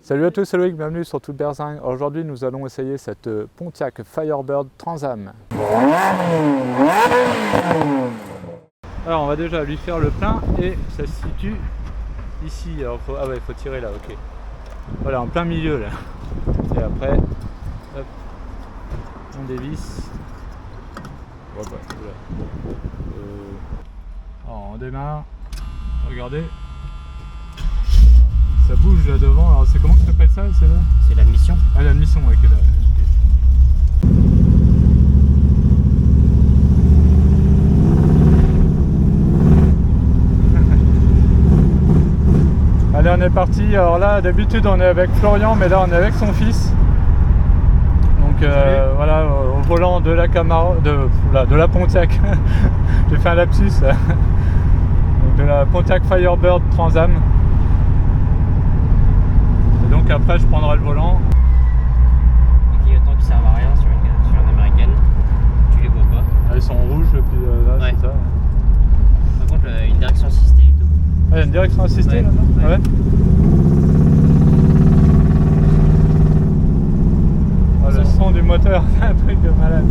Salut à tous, c'est Loïc, bienvenue sur Toute Berzingue. Aujourd'hui nous allons essayer cette Pontiac Firebird Trans-Am. Alors on va déjà lui faire le plein et ça se situe ici. Alors, ah ouais, il faut tirer là, ok. Voilà, en plein milieu là. Et après, hop, on dévisse. Oh, bah, alors on démarre, regardez. Ça bouge là devant, alors c'est comment ça s'appelle ça? C'est l'admission. Ah, l'admission, ouais, que là. Allez, on est parti. Alors là, d'habitude, on est avec Florian, mais là, on est avec son fils. Donc voilà, au volant de la Camaro, de la Pontiac. J'ai fait un lapsus. Donc, de la Pontiac Firebird Trans-Am. Donc après je prendrai le volant. Les clignotants qui servent à rien sur une américaine, tu les vois pas. Ah, ils sont rouges depuis là, ouais. C'est ça. Par contre une direction assistée et tout. Ah, il y a une direction assistée ouais. là-dedans? Ouais. Ouais. Ah, le son du moteur, c'est un truc de malade.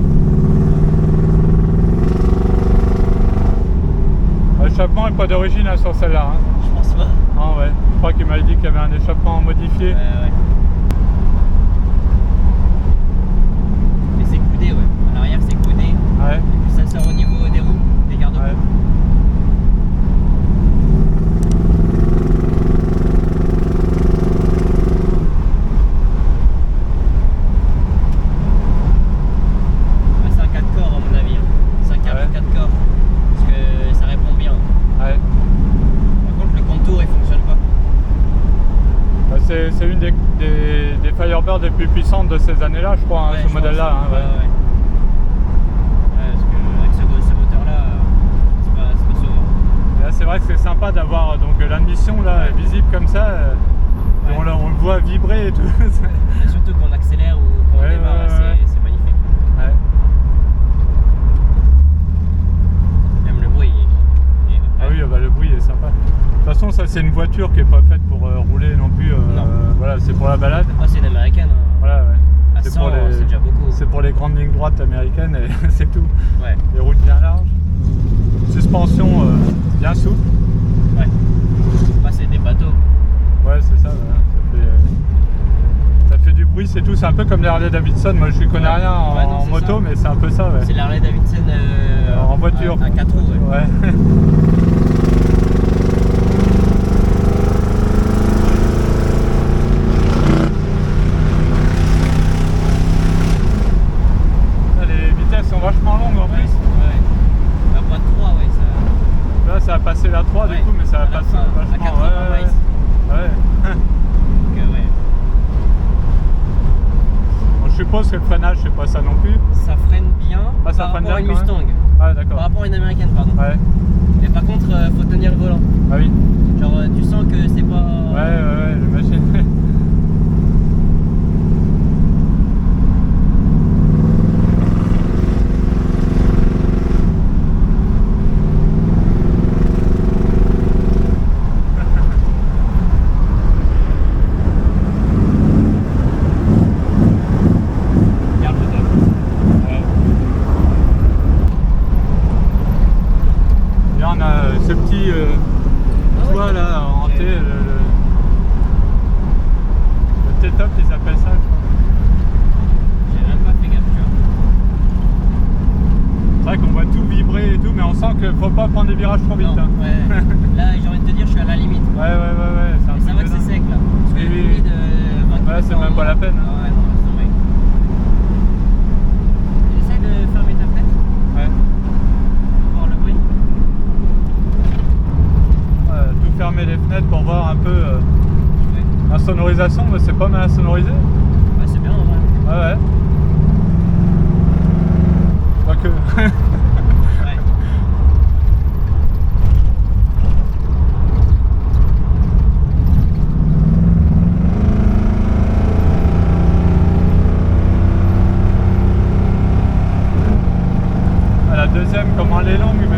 L'échappement n'est pas d'origine hein, sur celle-là. Hein. Je pense pas. Ah ouais, je crois qu'il m'avait dit qu'il y avait un échappement modifié. Ouais. Mais c'est coudé, ouais. À l'arrière c'est coudé. Ouais. Et puis ça sort au niveau des roues, des garde-roues. Ouais. C'est un 4 corps à mon avis. C'est un câble 4 corps. Parce que ça répond bien. Ouais. Par contre le contour il fonctionne pas. Bah, c'est une des Firebird les plus puissantes de ces années-là, je crois, hein, ce modèle-là. Hein, ouais. Parce qu'avec ce moteur-là, c'est pas sauvant. Là, c'est vrai que c'est sympa d'avoir donc l'admission là visible comme ça. Et on le voit vibrer et tout. Et surtout qu'on accélère ou qu'on démarre, c'est magnifique. Ouais. Même le bruit. Ah oui, bah, le bruit est sympa. De toute façon, ça c'est une voiture qui est pas faite pour rouler non plus. Voilà, c'est pour la balade. Ah, c'est une américaine. Hein. Voilà, ouais. C'est déjà beaucoup. C'est pour les grandes lignes droites américaines et c'est tout. Ouais. Les routes bien larges. Suspension bien souple. Ouais. Passer des bateaux. Ouais, c'est ça. Voilà. Ça fait du bruit, c'est tout. C'est un peu comme les Harley Davidson. Moi, je ne connais rien en moto, ça. mais c'est un peu ça. Ouais. C'est la Harley Davidson en voiture. À 4 roues. Ouais. Les vitesses sont vachement longues en plus. Ouais. La boîte 3, ouais. Là, ça a passé la 3 du coup, mais ça va passer vachement. À 80 miles. Ouais. Donc, ouais. Bon, je suppose que le freinage, c'est pas ça non plus. Ça freine bien Ah, ça par freine rapport à une bien, Mustang. Ah, d'accord. Par rapport à une américaine, pardon. Ouais. Et par contre, faut tenir le volant. Ah oui. Genre, tu sens que c'est pas. Ouais, j'imagine. Ce petit toit là hanté, le T-top ils appellent ça, je crois. J'ai même pas fait gaffe, tu vois. C'est vrai qu'on voit tout vibrer et tout, mais on sent qu'il faut pas prendre des virages trop vite. Non, Hein. ouais. Là, j'ai envie de te dire, je suis à la limite. Ouais, c'est un Et ça va que c'est sec là. Parce que Oui. limite de 20 km. Ouais, c'est même pas la peine. Hein. Ouais, non, c'est tombé. Essaye de fermer ta fenêtre Ouais. pour voir le bruit. Tout fermer les fenêtres pour voir un peu la sonorisation, mais c'est pas mal sonorisé. Ouais, c'est bien en vrai. Ouais. Quoique. Ouais. La deuxième, comment elle est longue, mais.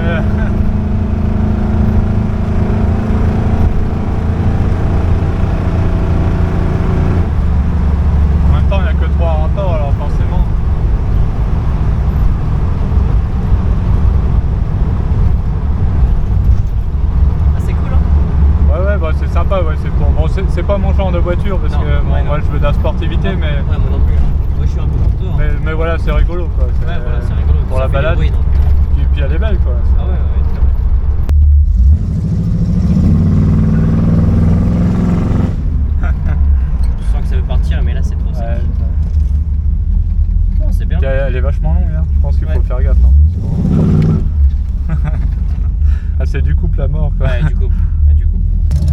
voiture parce Non, que bon, ouais, moi non. je veux de la sportivité, mais, Ouais, moi non plus. Moi, je suis un peu comme toi. mais voilà, c'est rigolo quoi. Ouais, voilà, c'est rigolo. Pour Ça la fait du balade, bruit, donc. puis elle est belle quoi. Ah ouais, ouais, très bien. Je sens que ça veut partir, mais là, c'est trop sec. Ouais, Non, c'est bien. elle est vachement longue, hein. Je pense qu'il faut Ouais. faire gaffe. Hein. Ah, c'est du couple à mort quoi. Ouais, du coup.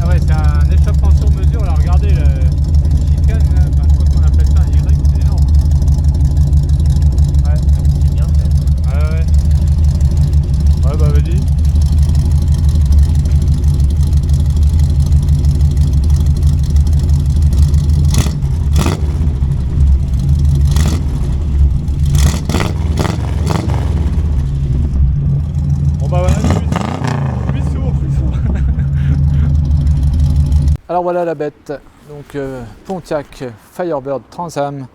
Ah ouais, c'est un échappement sur mesure. Là, regardez, le chicane, là, enfin, je crois qu'on appelle ça un Y, c'est énorme. Ouais, C'est bien fait. ouais. Ouais, bah vas-y. Bon bah voilà, je suis sourd. Alors voilà la bête, donc Pontiac Firebird Trans Am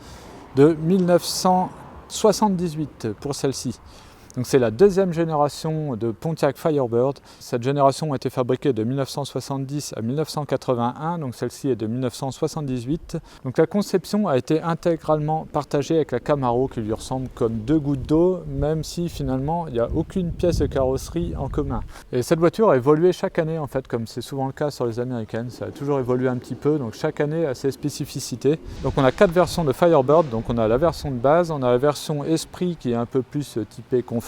de 1978 pour celle-ci. Donc c'est la deuxième génération de Pontiac Firebird. Cette génération a été fabriquée de 1970 à 1981, donc celle-ci est de 1978. Donc la conception a été intégralement partagée avec la Camaro qui lui ressemble comme deux gouttes d'eau, même si finalement il n'y a aucune pièce de carrosserie en commun. Et cette voiture a évolué chaque année en fait, comme c'est souvent le cas sur les américaines. Ça a toujours évolué un petit peu, donc chaque année a ses spécificités. Donc on a 4 versions de Firebird, donc on a la version de base, on a la version Esprit qui est un peu plus typée confort,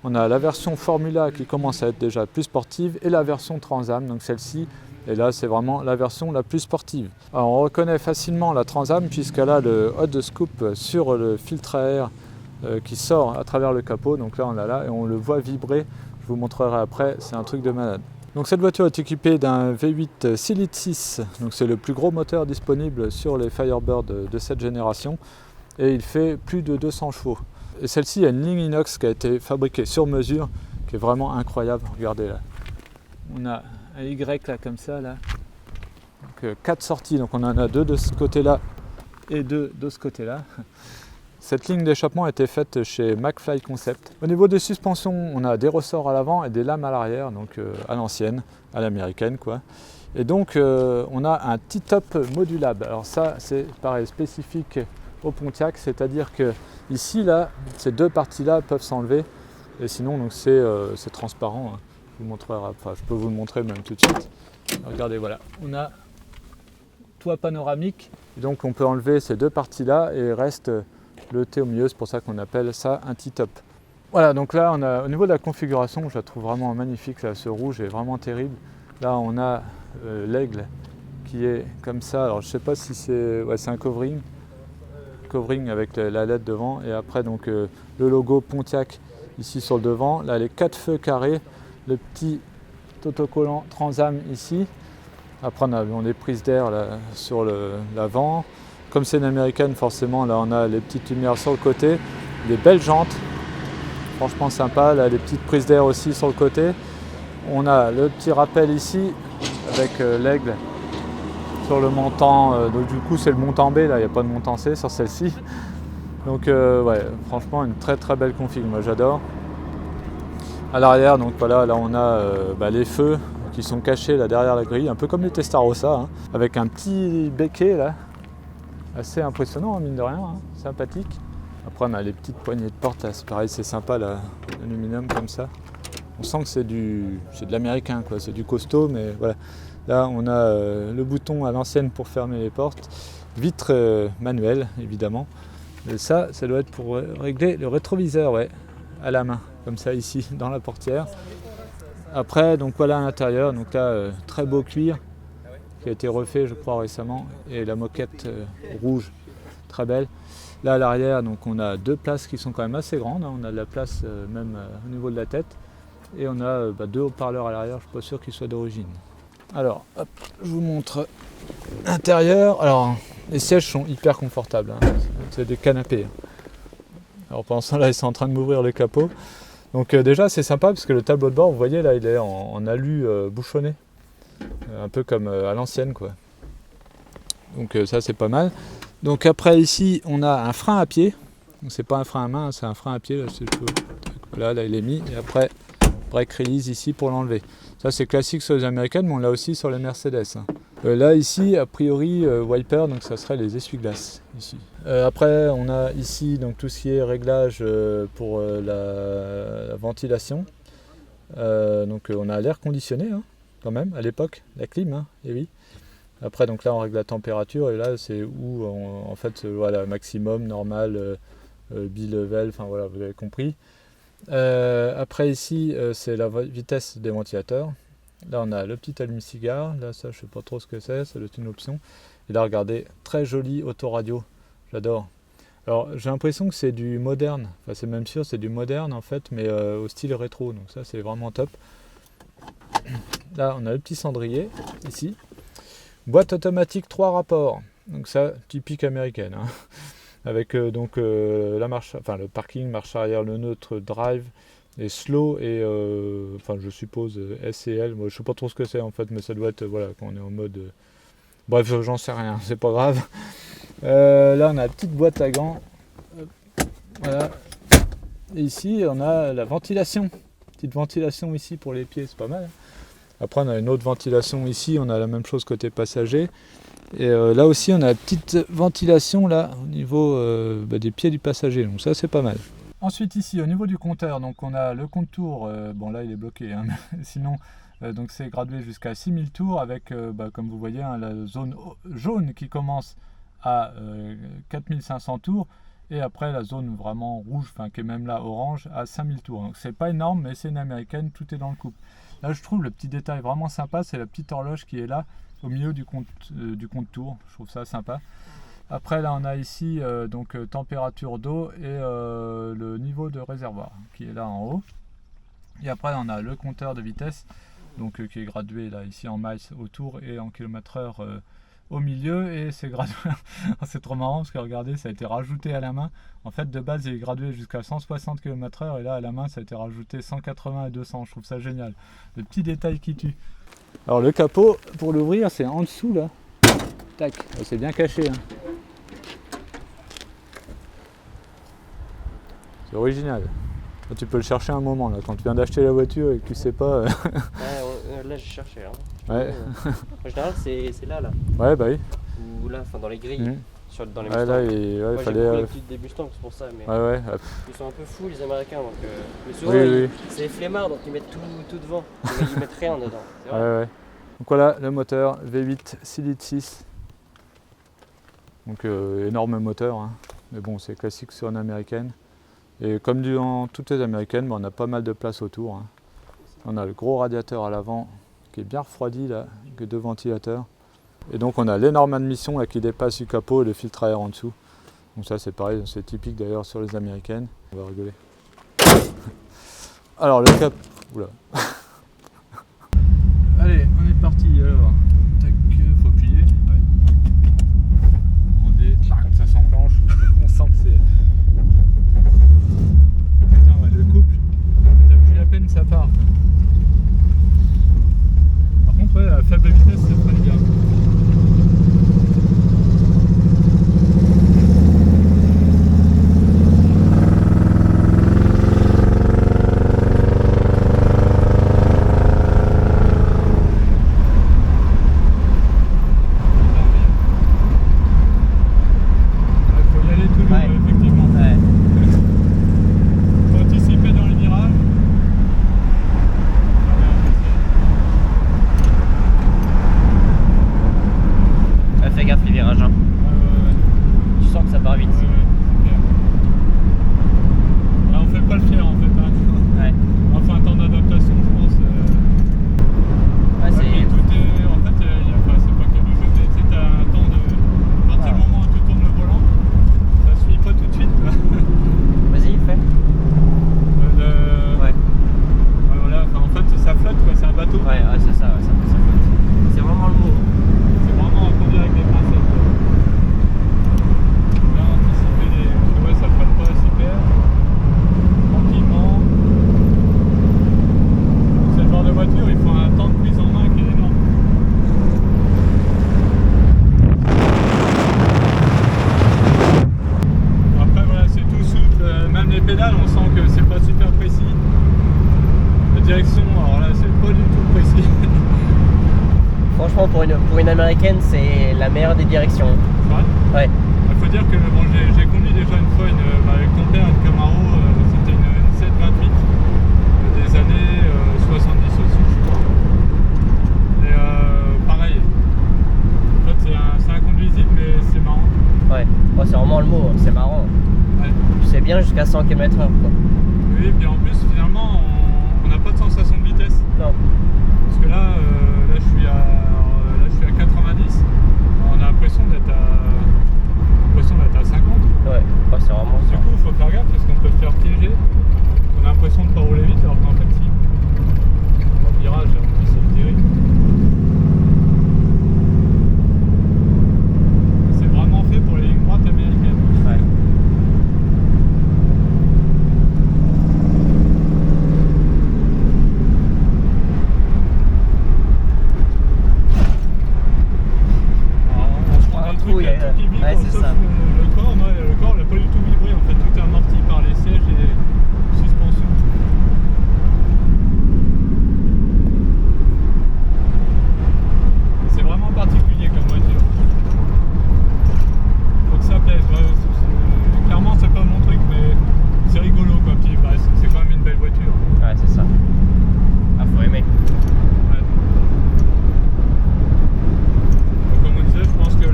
on a la version Formula qui commence à être déjà plus sportive et la version Trans Am, donc celle-ci, et là c'est vraiment la version la plus sportive. Alors on reconnaît facilement la Trans Am puisqu'elle a le hot scoop sur le filtre à air qui sort à travers le capot, donc là on l'a là et on le voit vibrer, je vous montrerai après, c'est un truc de malade. Donc cette voiture est équipée d'un V8 6 litres 6, donc c'est le plus gros moteur disponible sur les Firebird de cette génération et il fait plus de 200 chevaux. Et celle-ci a une ligne inox qui a été fabriquée sur mesure, qui est vraiment incroyable. Regardez là. On a un Y là comme ça là. Donc 4 sorties, donc on en a 2 de ce côté-là et 2 de ce côté-là. Cette ligne d'échappement a été faite chez McFly Concept. Au niveau des suspensions, on a des ressorts à l'avant et des lames à l'arrière, donc à l'ancienne, à l'américaine quoi. Et donc on a un T-top modulable. Alors ça c'est pareil, spécifique au Pontiac, c'est-à-dire que ici là, ces deux parties-là peuvent s'enlever et sinon donc c'est transparent. Hein. Je vous montrerai, enfin je peux vous le montrer même tout de suite. Regardez, voilà, on a toit panoramique et donc on peut enlever ces deux parties-là et il reste le T au milieu, c'est pour ça qu'on appelle ça un T-top. Voilà, donc là on a au niveau de la configuration, je la trouve vraiment magnifique, là, ce rouge est vraiment terrible. Là on a l'aigle qui est comme ça, alors je sais pas si c'est un covering avec la LED devant et après donc le logo Pontiac ici sur le devant, là les 4 feux carrés, le petit autocollant Trans Am ici, après on a des prises d'air sur l'avant, comme c'est une américaine forcément là on a les petites lumières sur le côté, des belles jantes, franchement sympa, là les petites prises d'air aussi sur le côté, on a le petit rappel ici avec l'aigle sur le montant, donc du coup c'est le montant B, là il n'y a pas de montant C sur celle-ci. Donc ouais, franchement une très très belle config, moi j'adore. À l'arrière, donc voilà, là on a les feux qui sont cachés là derrière la grille, un peu comme les Testarossa, hein, avec un petit béquet là, assez impressionnant hein, mine de rien, hein, sympathique. Après on a les petites poignées de porte, là, c'est pareil, c'est sympa l'aluminium comme ça. On sent que c'est de l'américain quoi, c'est du costaud, mais voilà. Là, on a le bouton à l'ancienne pour fermer les portes, vitre manuelle évidemment. Et ça doit être pour régler le rétroviseur, ouais, à la main, comme ça ici dans la portière. Après, donc voilà à l'intérieur, donc là très beau cuir qui a été refait, je crois récemment, et la moquette rouge, très belle. Là à l'arrière, donc on a 2 places qui sont quand même assez grandes. Hein. On a de la place même au niveau de la tête, et on a 2 haut-parleurs à l'arrière. Je suis pas sûr qu'ils soient d'origine. Alors, hop, je vous montre l'intérieur. Alors, les sièges sont hyper confortables, hein. C'est des canapés. Alors pendant ce temps-là, ils sont en train de m'ouvrir le capot. Donc déjà, c'est sympa parce que le tableau de bord, vous voyez là, il est en alu bouchonné, un peu comme à l'ancienne, quoi. Donc ça, c'est pas mal. Donc après ici, on a un frein à pied. Donc c'est pas un frein à main, c'est un frein à pied. Là, il est mis. Et après, brake release ici pour l'enlever. Ça c'est classique sur les américaines, mais on l'a aussi sur les Mercedes. Hein. Là ici, a priori, wiper, donc ça serait les essuie-glaces ici. Après, on a ici donc tout ce qui est réglage pour la ventilation. Donc on a l'air conditionné hein, quand même à l'époque, la clim, hein, et oui. Après donc là on règle la température et là c'est où en fait voilà maximum, normal, bi-level, enfin voilà vous avez compris. Après ici c'est la vitesse des ventilateurs. Là on a le petit allume-cigare, là ça je sais pas trop ce que c'est, ça doit être une option. Et là regardez, très joli autoradio, j'adore. Alors j'ai l'impression que c'est du moderne, enfin c'est même sûr c'est du moderne en fait, mais au style rétro, donc ça c'est vraiment top. Là on a le petit cendrier, ici. Boîte automatique 3 rapports, donc ça typique américaine, hein. Avec la marche, enfin le parking, marche arrière, le neutre, drive, et slow et enfin je suppose S et L, moi je sais pas trop ce que c'est en fait, mais ça doit être voilà quand on est en mode bref j'en sais rien, c'est pas grave. Là on a la petite boîte à gants, voilà, et ici on a la ventilation, petite ventilation ici pour les pieds, c'est pas mal. Après on a une autre ventilation ici, on a la même chose côté passager. Et là aussi on a la petite ventilation là au niveau des pieds du passager, donc ça c'est pas mal. Ensuite ici au niveau du compteur, donc on a le compte-tours, bon là il est bloqué, hein, mais sinon donc c'est gradué jusqu'à 6000 tours avec comme vous voyez hein, la zone jaune qui commence à 4500 tours et après la zone vraiment rouge, enfin qui est même là orange à 5000 tours. Donc c'est pas énorme mais c'est une américaine, tout est dans le couple. Là je trouve le petit détail vraiment sympa, c'est la petite horloge qui est là au milieu du compte-tours, je trouve ça sympa. Après là on a ici température d'eau et le niveau de réservoir qui est là en haut. Et après on a le compteur de vitesse donc qui est gradué là ici en miles autour et en km/h au milieu et c'est gradué. C'est trop marrant parce que regardez ça a été rajouté à la main. En fait de base il est gradué jusqu'à 160 km/h et là à la main ça a été rajouté 180 et 200. Je trouve ça génial. Le petit détail qui tue. Alors le capot pour l'ouvrir c'est en dessous là. Tac, c'est bien caché. Hein. C'est original. Là, tu peux le chercher un moment là, quand tu viens d'acheter la voiture et que tu sais pas. Ouais, là j'ai cherché. Hein. Ouais. En général c'est là. Ouais bah oui. Ou là, enfin dans les grilles, dans les ouais, là, il fallait. Des Mustangs c'est pour ça, mais ouais. Ils sont un peu fous les Américains, donc mais souvent c'est les flemmards donc ils mettent tout devant, ils mettent rien dedans. C'est vrai. Ouais. Donc voilà le moteur V8 6 litres 6. Donc énorme moteur, hein. Mais bon c'est classique sur une américaine. Et comme dans toutes les américaines, on a pas mal de place autour. Hein. On a le gros radiateur à l'avant qui est bien refroidi là, avec 2 ventilateurs. Et donc on a l'énorme admission là, qui dépasse du capot et le filtre à air en dessous. Donc ça c'est pareil, c'est typique d'ailleurs sur les américaines. On va rigoler. Alors le cap... Oula. Allez, on est parti alors. Tac, faut appuyer. Ouais. On dit, ça s'enclenche. On sent que c'est... Putain, ouais, le couple, t'appuies à peine ça part. Par contre, ouais, à faible vitesse, ça freine bien. une américaine, c'est la meilleure des directions. C'est vrai? Ouais. Il faut dire que bon, j'ai conduit déjà une fois avec ton père une Camaro, c'était une 728 des années 70 aussi, je crois. Et pareil, en fait c'est inconduisible mais c'est marrant. Ouais, oh, c'est vraiment le mot, c'est marrant. Ouais. Tu sais bien jusqu'à 100 km/h quoi. Oui, et puis en plus finalement on n'a pas de sensation de vitesse. Non. Parce que là je suis à 90, on a l'impression d'être à 50. Ouais, oh, c'est vraiment Du ça. coup, il faut faire gaffe parce qu'on peut se faire piéger. On a l'impression de ne pas rouler vite alors qu'en fait, si. Au virage, en plus, c'est terrible. C'est vraiment fait pour les lignes droites américaines. Ouais. Alors, on se prend un truc là, tout qui vibre, ouais, c'est sauf ça. le corps. Moi, le corps n'a pas du tout vibré. En fait, tout est amorti par les sièges et suspension. C'est vraiment particulier comme voiture. Faut que ça plaise. Ouais, clairement, c'est pas mon truc, mais c'est rigolo quoi. Puis bah, c'est quand même une belle voiture. Ouais, c'est ça. Ah, faut aimer. Ouais. Donc, comme on disait, je pense que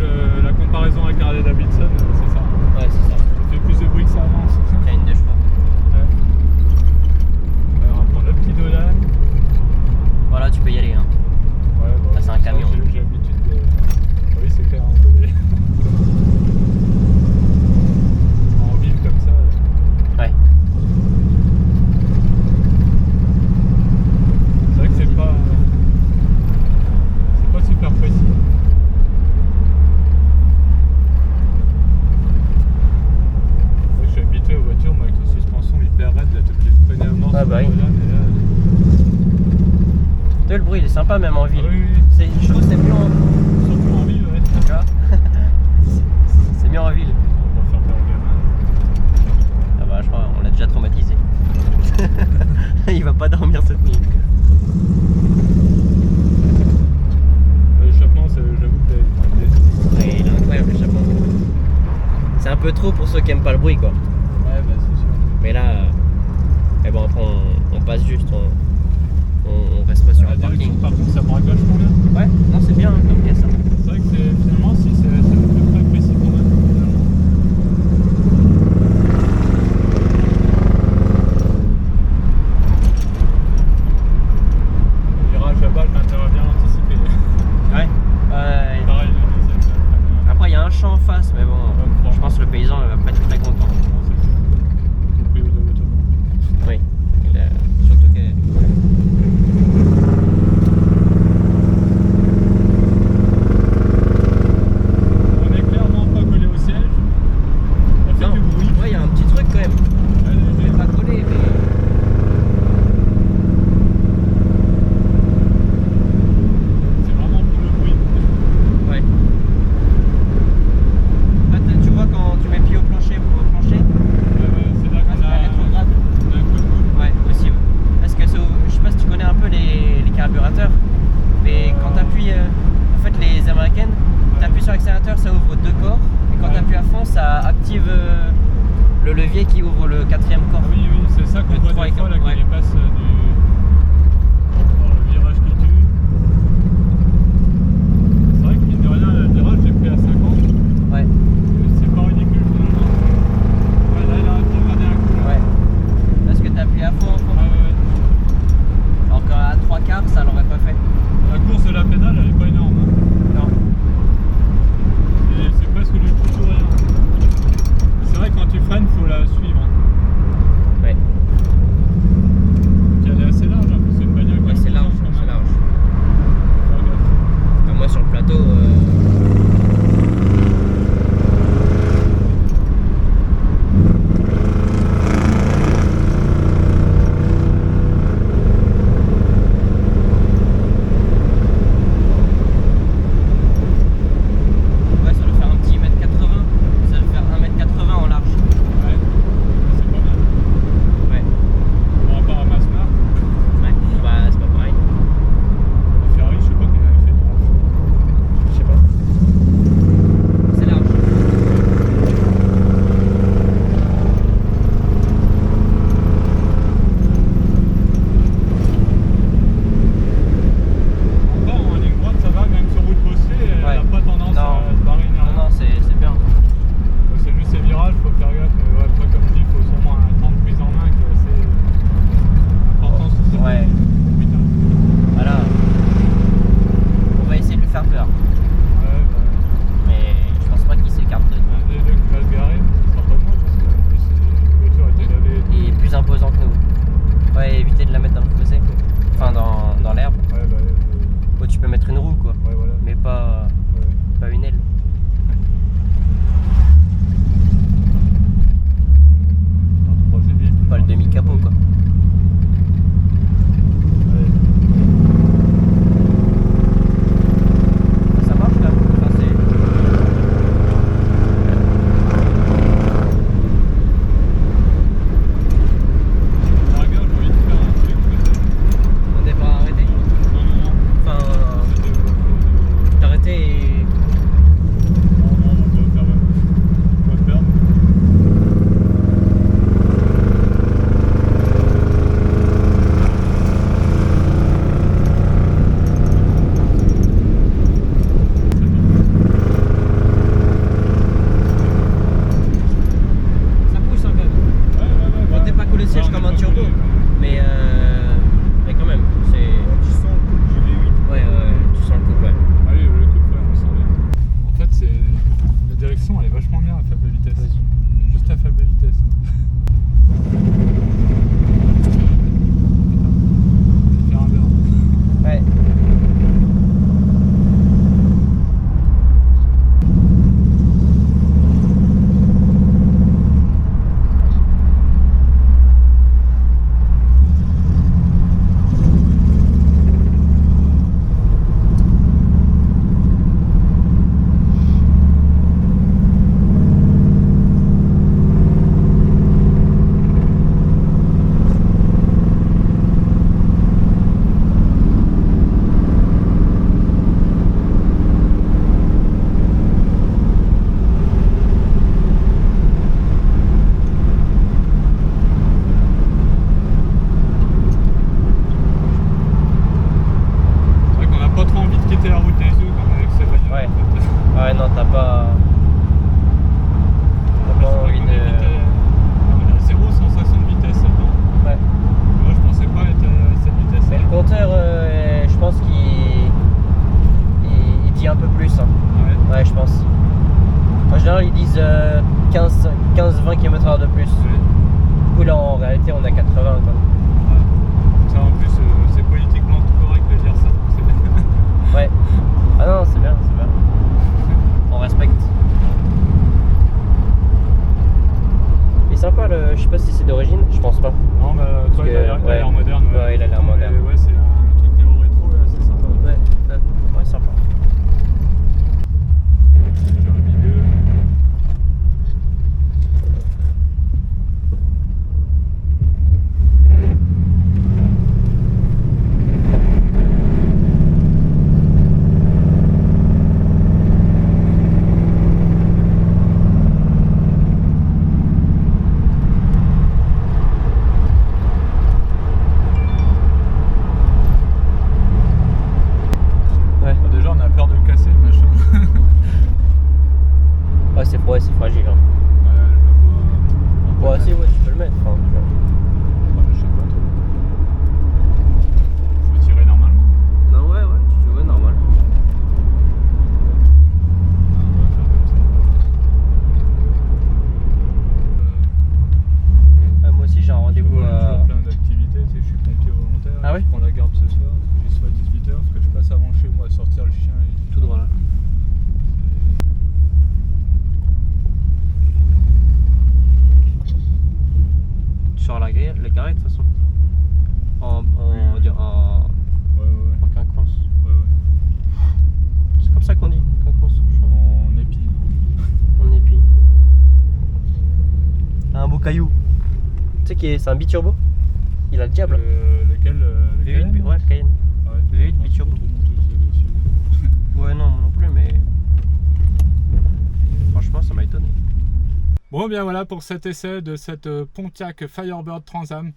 la comparaison avec Harley Davidson, c'est ça. Ouais, c'est ça. Ça fait plus de bruit que ça avance. T'as une 2 chevaux. Ouais. Alors, on va prendre le petit Dolan. Voilà, tu peux y aller. Hein. Ouais, bah, Ah, c'est un camion. J'ai l'habitude de. Oui, c'est clair, un peu en ville comme ça. Ouais. C'est vrai que c'est pas super précis. C'est vrai que je suis habitué aux voitures, moi, avec les suspensions hyper raides, là, toutes les freiner à mort. Ah, bah oui. mais là... Le bruit il est sympa même en ville. Ah, oui, oui. Je trouve que c'est mieux en... Surtout en ville, ouais. Tu vois c'est mieux en ville. On va faire peur aux gamins. Ah bah je crois on l'a déjà traumatisé. Il va pas dormir cette nuit. L'échappement, j'avoue que Ouais, il est incroyable l'échappement. C'est un peu trop pour ceux qui aiment pas le bruit quoi. ouais, bah c'est sûr. Mais là, bon après on passe juste, on reste pas sur La un parking. direction, par contre, ça braque vachement bien. Ouais, non c'est bien comme caisse ça. C'est vrai que finalement, si, c'est très précis quand même. Le virage là-bas, je l'intérêt bien anticipé. Ouais. Pareil, le deuxième. Après il y a un champ en face, mais bon, je pense que le paysan il va pas être très content. Non, c'est sûr. Proprio de l'automne. Oui, surtout que... On est clairement pas collé au siège. On fait Non. du bruit. Ouais, il y a un petit truc quand même. Ouais, Il est pas collé, mais... c'est vraiment pour le bruit. Ouais. Là, tu vois quand tu mets pied au plancher pour au plancher, C'est là qu'on c'est la rétrograde. on a un coup de boule. Ouais, aussi. Ouais. Parce que je sais pas si tu connais un peu les carburateurs, mais quand tu appuies, en fait les américaines, tu appuies sur l'accélérateur, ça ouvre 2 corps, et quand Ouais. tu appuies à fond, ça active le levier qui ouvre le 4e corps. Ah oui, c'est ça qu'on Le voit 3 des fois là, ouais. qui dépasse le virage qui tue. C'est vrai que mine de rien, le virage j'ai pris à 50. Ouais, C'est pas ridicule finalement. Ouais, là il a regardé un coup là. ouais. Parce que tu appuies à fond, Ouais, ouais. alors qu'à 3 quarts, ça l'aurait pas fait. La course de la pédale elle est pas énorme. Hein. Non. Et c'est presque du tout ou rien. C'est vrai que quand tu freines, faut la suivre. Hein. Ouais. Donc elle est assez bien à faible vitesse. Juste à faible vitesse. Faire un beurre. Ouais. Ouais, non, t'as pas envie de... On a 0-160 vitesse seulement. Ouais. Moi, je pensais pas être à cette vitesse. Mais le compteur, je pense qu'il dit un peu plus. Hein. Ouais, je pense. En général, ils disent 15-20 km/h de plus. Du coup, là, en réalité, on a 80. Quoi. Ouais. Ça, en plus, c'est politiquement correct de dire ça. Ouais. Ah non, c'est bien, c'est bien. On respecte. Il est sympa, je sais pas si c'est d'origine, je pense pas. Non, bah toi, il a l'air moderne. Ouais, il a l'air moderne. Ouais, c'est un truc néo-rétro, là, c'est sympa. Ouais, sympa. Ouais, c'est fragile. Hein. Ouais, si, ouais, tu peux le mettre. Enfin, je sais pas trop. Faut tirer normalement. Non, ouais, tu vois, normal. On va faire comme ça. Moi aussi, j'ai un rendez-vous à. Plein d'activités, tu sais, je suis pompier volontaire. Ah oui. Je prends la garde ce soir, j'y suis à 18h, parce que je passe avant chez moi à sortir le chien. Tout droit là. Sur la grille, le carré de toute façon. En quinconce. Ouais. C'est comme ça qu'on dit, quinconce. En épi. En épi. Un beau caillou. Tu sais c'est un biturbo. Il a le diable. Lequel V8, ouais, le Cayenne. Ouais, V8 biturbo. Ouais, non, moi non plus, mais franchement, ça m'a étonné. Bon, bien voilà pour cet essai de cette Pontiac Firebird Trans-Am.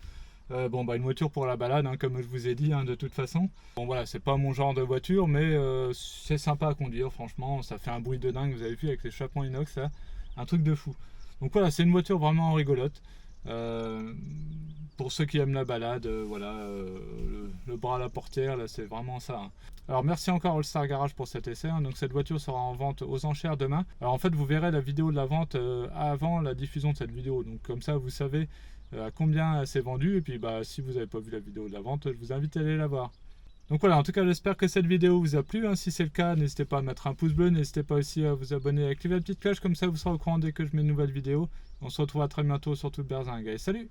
Une voiture pour la balade, hein, comme je vous ai dit, hein, de toute façon. Bon, voilà, c'est pas mon genre de voiture, mais c'est sympa à conduire, franchement. Ça fait un bruit de dingue, vous avez vu, avec l'échappement inox, là. Un truc de fou. Donc voilà, c'est une voiture vraiment rigolote. Pour ceux qui aiment la balade, le bras à la portière, là, c'est vraiment ça. Hein. Alors merci encore All Star Garage pour cet essai. Hein. Donc cette voiture sera en vente aux enchères demain. Alors en fait, vous verrez la vidéo de la vente avant la diffusion de cette vidéo. Donc comme ça, vous savez à combien elle s'est vendue. Et puis si vous n'avez pas vu la vidéo de la vente, je vous invite à aller la voir. Donc voilà, en tout cas, j'espère que cette vidéo vous a plu. Hein. Si c'est le cas, n'hésitez pas à mettre un pouce bleu. N'hésitez pas aussi à vous abonner et à activer la petite cloche. Comme ça, vous serez au courant dès que je mets une nouvelle vidéo. On se retrouve à très bientôt sur Toute Berzingue. Allez, salut!